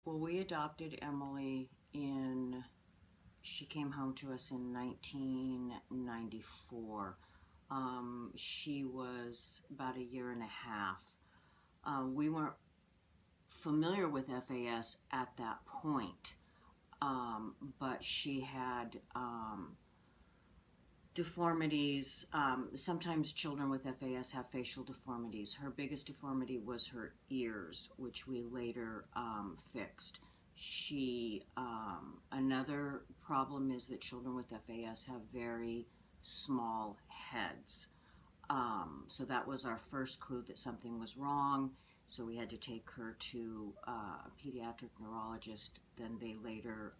Well, we adopted Emily she came home to us in 1994. She was about a year and a half. We weren't familiar with FAS at that point, but she had deformities. Sometimes children with FAS have facial deformities. Her biggest deformity was her ears, which we later fixed. Another problem is that children with FAS have very small heads. So that was our first clue that something was wrong. So we had to take her to a pediatric neurologist. Then they later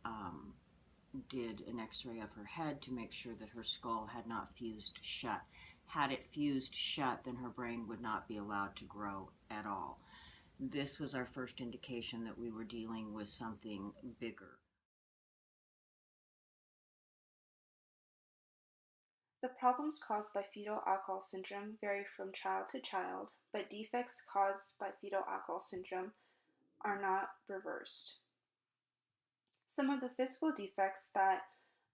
did an x-ray of her head to make sure that her skull had not fused shut. Had it fused shut, then her brain would not be allowed to grow at all. This was our first indication that we were dealing with something bigger. The problems caused by fetal alcohol syndrome vary from child to child, but defects caused by fetal alcohol syndrome are not reversed. Some of the physical defects that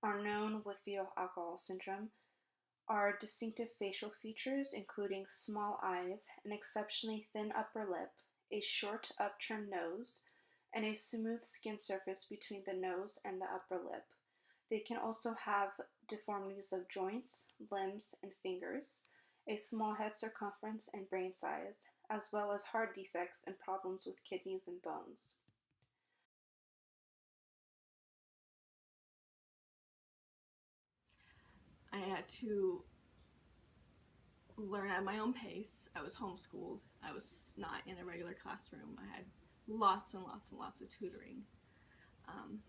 are known with fetal alcohol syndrome are distinctive facial features, including small eyes, an exceptionally thin upper lip, a short upturned nose, and a smooth skin surface between the nose and the upper lip. They can also have deformities of joints, limbs, and fingers, a small head circumference and brain size, as well as heart defects and problems with kidneys and bones. I had to learn at my own pace. I was homeschooled. I was not in a regular classroom. I had lots and lots and lots of tutoring, um,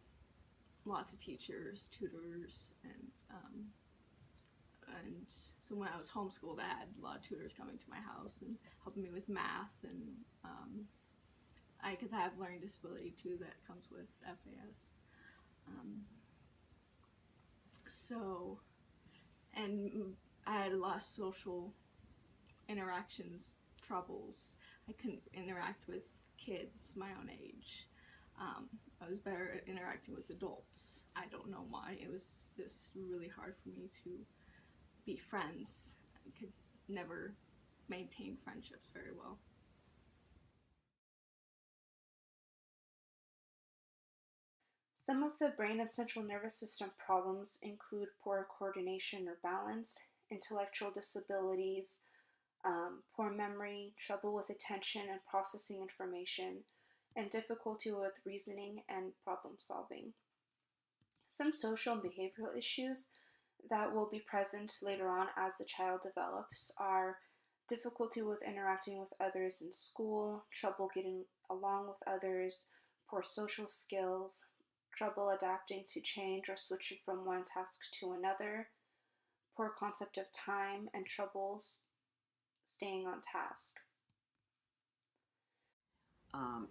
lots of teachers, tutors, and so when I was homeschooled, I had a lot of tutors coming to my house and helping me with math and because I have learning disability too that comes with FAS. Um, so and I had a lot of social interactions troubles. I couldn't interact with kids my own age. I was better at interacting with adults. I don't know why. It was just really hard for me to be friends. I could never maintain friendships very well. Some of the brain and central nervous system problems include poor coordination or balance, intellectual disabilities, poor memory, trouble with attention and processing information, and difficulty with reasoning and problem solving. Some social and behavioral issues that will be present later on as the child develops are difficulty with interacting with others in school, trouble getting along with others, poor social skills, trouble adapting to change or switching from one task to another, poor concept of time, and trouble staying on task.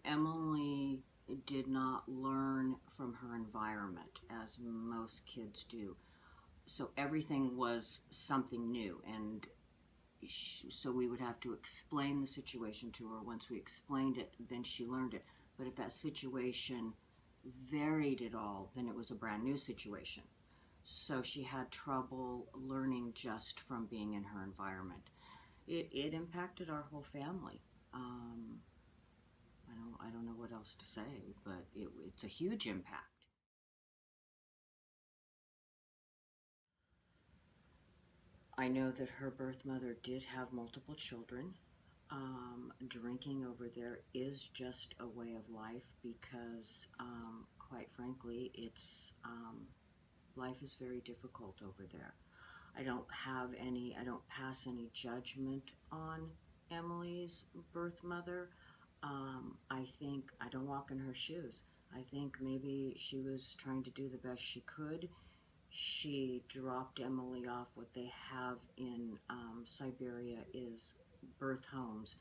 Emily did not learn from her environment as most kids do. So everything was something new, and so we would have to explain the situation to her. Once we explained it, then she learned it. But if that situation varied at all, then it was a brand new situation. So she had trouble learning just from being in her environment. It impacted our whole family. I don't know what else to say, but it's a huge impact. I know that her birth mother did have multiple children. Drinking over there is just a way of life because, quite frankly, life is very difficult over there. I don't pass any judgment on Emily's birth mother. I think I don't walk in her shoes. I think maybe she was trying to do the best she could. She dropped Emily off. What they have in Siberia is birth homes,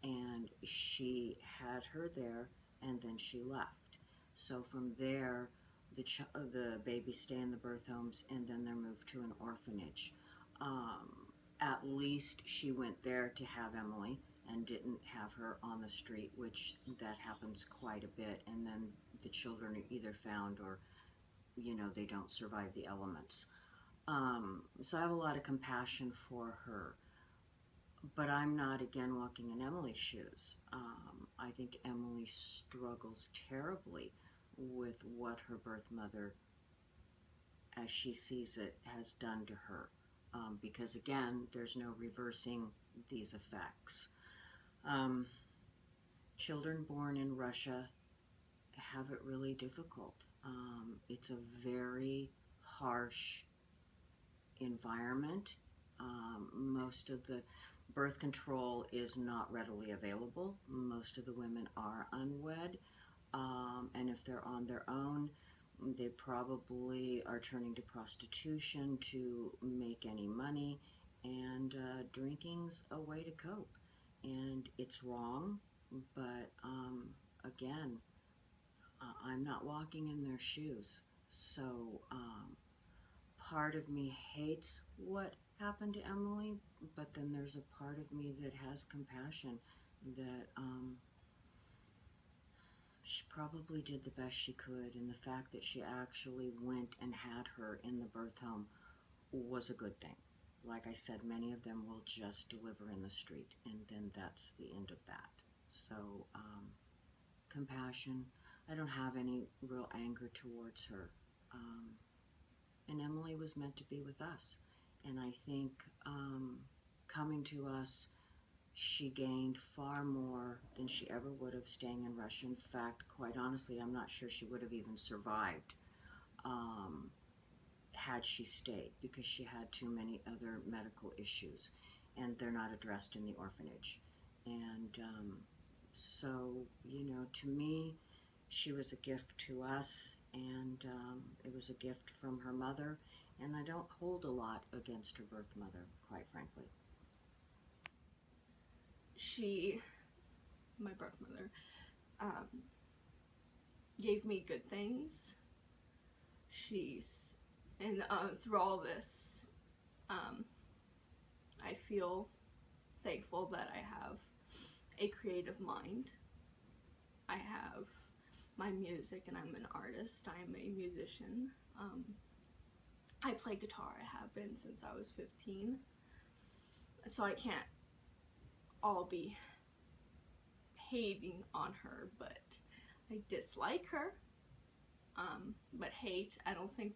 and she had her there, and then she left. So from there, the babies stay in the birth homes, and then they're moved to an orphanage. At least she went there to have Emily, and didn't have her on the street, which that happens quite a bit, and then the children are either found or, they don't survive the elements. So I have a lot of compassion for her, but I'm not, again, walking in Emily's shoes. I think Emily struggles terribly with what her birth mother, as she sees it, has done to her. Because, again, there's no reversing these effects. Children born in Russia have it really difficult. It's a very harsh environment. Most of the birth control is not readily available. Most of the women are unwed, and if they're on their own, they probably are turning to prostitution to make any money, and drinking's a way to cope. And it's wrong, but again, I'm not walking in their shoes. So part of me hates what happened to Emily, but then there's a part of me that has compassion that she probably did the best she could, and the fact that she actually went and had her in the birth home was a good thing. Like I said, many of them will just deliver in the street, and then that's the end of that. So, compassion. I don't have any real anger towards her. And Emily was meant to be with us. And I think coming to us, she gained far more than she ever would have staying in Russia. In fact, quite honestly, I'm not sure she would have even survived had she stayed, because she had too many other medical issues, and they're not addressed in the orphanage. And so, to me, she was a gift to us, and it was a gift from her mother, and I don't hold a lot against her birth mother, quite frankly. My birth mother, gave me good things. And through all this, I feel thankful that I have a creative mind. I have my music, and I'm an artist. I'm a musician. I play guitar. I have been since I was 15. So I can't all be hating on her, but I dislike her. But hate, I don't think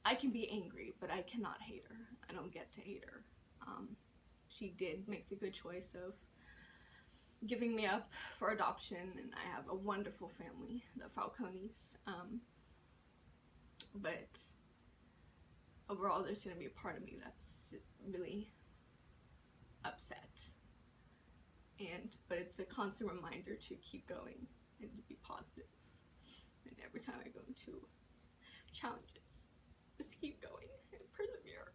I can be angry, but I cannot hate her. I don't get to hate her. She did make the good choice of giving me up for adoption, and I have a wonderful family, the Falcones. But overall, there's going to be a part of me that's really upset. But it's a constant reminder to keep going and to be positive. And every time I go into challenges, just keep going and persevere.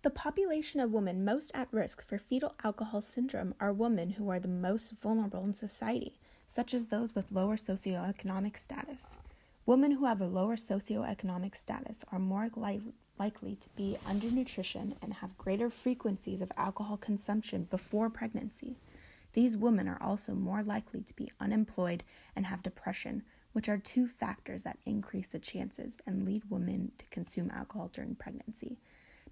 The population of women most at risk for fetal alcohol syndrome are women who are the most vulnerable in society, such as those with lower socioeconomic status. Women who have a lower socioeconomic status are more likely to be undernutrition and have greater frequencies of alcohol consumption before pregnancy. These women are also more likely to be unemployed and have depression, which are two factors that increase the chances and lead women to consume alcohol during pregnancy.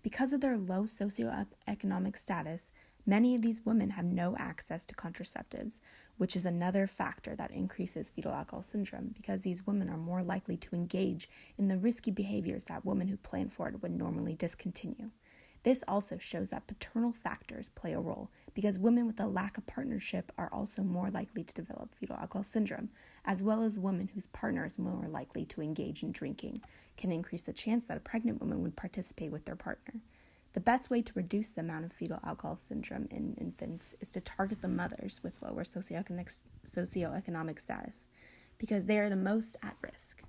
Because of their low socioeconomic status, many of these women have no access to contraceptives, which is another factor that increases fetal alcohol syndrome, because these women are more likely to engage in the risky behaviors that women who plan for it would normally discontinue. This also shows that paternal factors play a role, because women with a lack of partnership are also more likely to develop fetal alcohol syndrome, as well as women whose partner is more likely to engage in drinking, can increase the chance that a pregnant woman would participate with their partner. The best way to reduce the amount of fetal alcohol syndrome in infants is to target the mothers with lower socioeconomic status, because they are the most at risk.